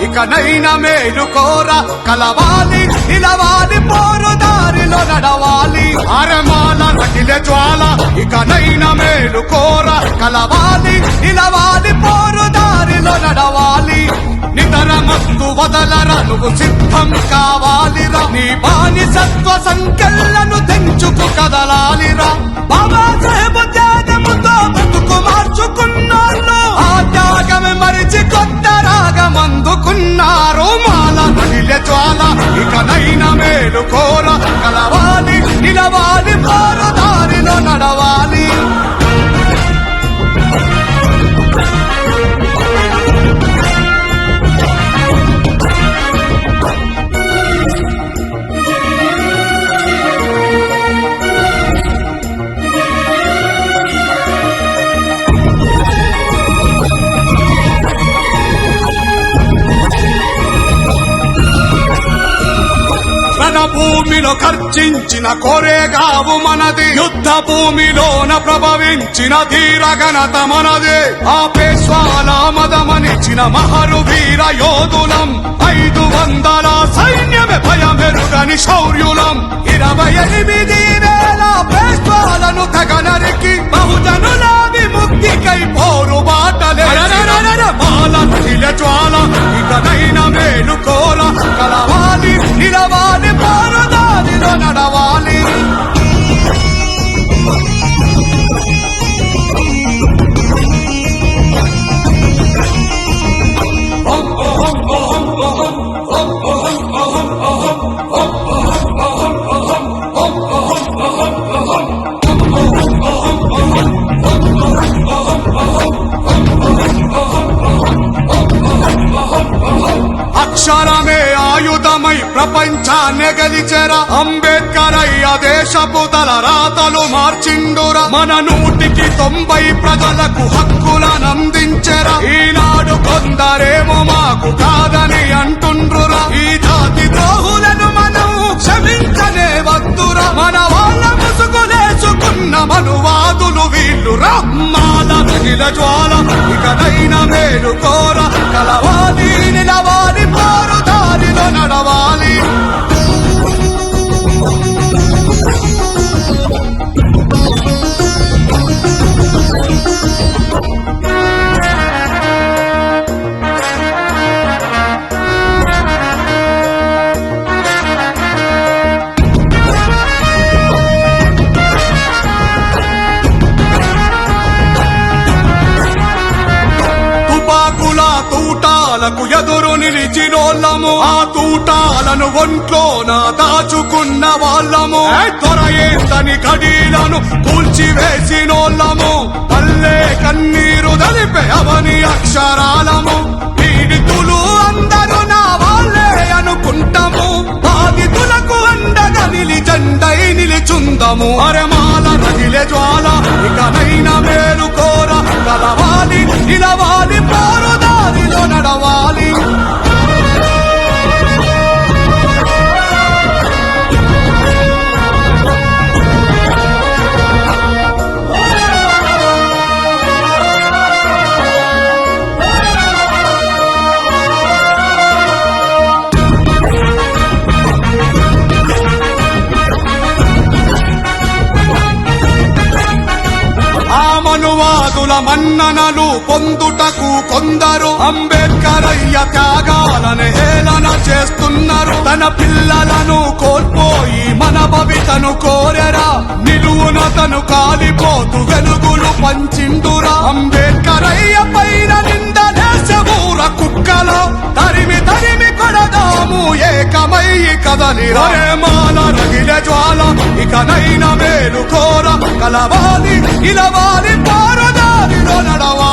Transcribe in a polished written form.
ఇకనైనా మేలుకోర కలవాలి నిలవాలి పోరు దారిలో నడవాలి అరమాల రగిలే జ్వాల ఇకనైనా మేలుకోర కలవాలి నిలవాలి పోరు దారిలో నడవాలి నితర మత్తు వదలరా నువ్వు సిద్ధం కావాలిరా నీ బానిసత్వ సంకెళ్లను తెంచుకు కదలాలిరా బాబాసాహెబ్ త్యాగముతో బతుకు మార్చుకున్నారు ఆ త్యాగమే మరిచి కొత్త రాగమందుకున్నారు మాల రగిలే జ్వాల ఇకనైనా మేలుకోర కలవాలి నిలవాలి పోరు దారిలో నడవాలి భూమిలో ఖర్చించిన కోరేగావు మనది యుద్ధ భూమిలోన ప్రభవించిన ధీరగణత మనదే ఆ పేష్వాల మదమనిచిన మహరు వీర యోధులం 500 సైన్యమే భయమెరుగని శౌర్యులం 28,000 పేష్వాలను తెగనరికి బహుజనుల విముక్తికై పోరు బాటలే మాల రగిలే జ్వాల ఇకనైనా మేలుకోర కలవాలి నిలవాలి పోరు దారిలో నడవాలి అక్షరమే ఆయుధమై ప్రపంచాన్ని గెలిచెరా అంబేద్కర్ అయ్య దేశపు తల రాతలు మార్చిండురా మన 190 ప్రజలకు హక్కులను అందించెరా ఈనాడు కొందరేమో మాకు కాదని అంటుండ్రురా ఈ జాతి ద్రోహులను మనం క్షమించనే వద్దురా మన వాళ్ళ ముసుగులేసుకున్న మనువాదులు వీళ్ళురా మాల రగిలే జ్వాల ఇకనైనా మేలుకోర కలవాలి నిలవాలి పోరు దారిలో నడవాలి తూటాలకు ఎదురు నిలిచినోళ్ళము ఆ తూటాలను ఒంట్లోన దాచుకున్న వాళ్ళము త్వర ఏందని కడీలను కూల్చివేసినోళ్ళము పల్లె కన్నీరు దలిపే అవని అక్షరాలము పీడితులు అందరూ నా వాళ్ళే అనుకుంటాము బాధితులకు అండగా జెండై నిలిచుందము అరమాల రగిలే జ్వాల ఇకనైనా మేలుకోర కలవాలి నిలవాలి పోరు దారిలో నడవాలి మనువాదుల మన్ననలు పొందుటకు కొందరు అంబేద్కర్ అయ్య త్యాగాలను హేళన చేస్తున్నారు తన పిల్లలను కోల్పోయి మన భవితను కోరెరా నిలువున తను కాలిపోతూ వెలుగులు పంచిండురా అంబేద్కర్ అయ్య పైన నిందలేసె ఊర కుక్కలో తరిమి తరిమి కొడదాము ఏకమై కదలిరా మాల రగిలే జ్వాల ఇకనైనా మేలుకోర కలవాలి నిలవాలి పోరు దారిలో నడవాలి